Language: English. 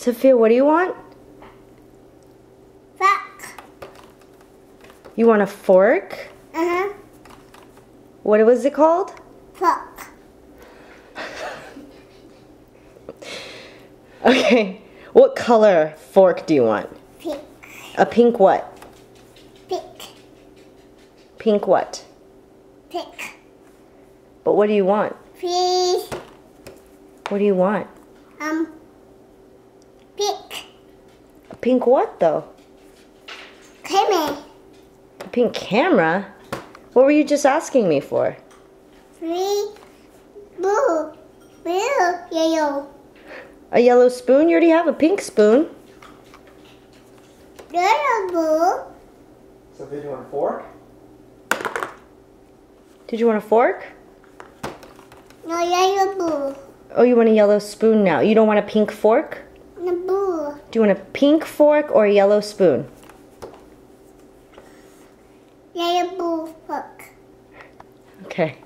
Sophia, what do you want? Fork. You want a fork? Uh-huh. What was it called? Fork. Okay. What color fork do you want? Pink. A pink what? Pink. Pink what? Pink. But what do you want? Please. What do you want? Pink. A pink what though? Camera. A pink camera? What were you just asking me for? Three. Blue. Blue. Yellow. A yellow spoon? You already have a pink spoon. Yellow. Blue. So did you want a fork? Did you want a fork? No, yellow. Blue. Oh, you want a yellow spoon now. You don't want a pink fork? No, blue. Do you want a pink fork or a yellow spoon? Yellow. Blue. Fork. Okay.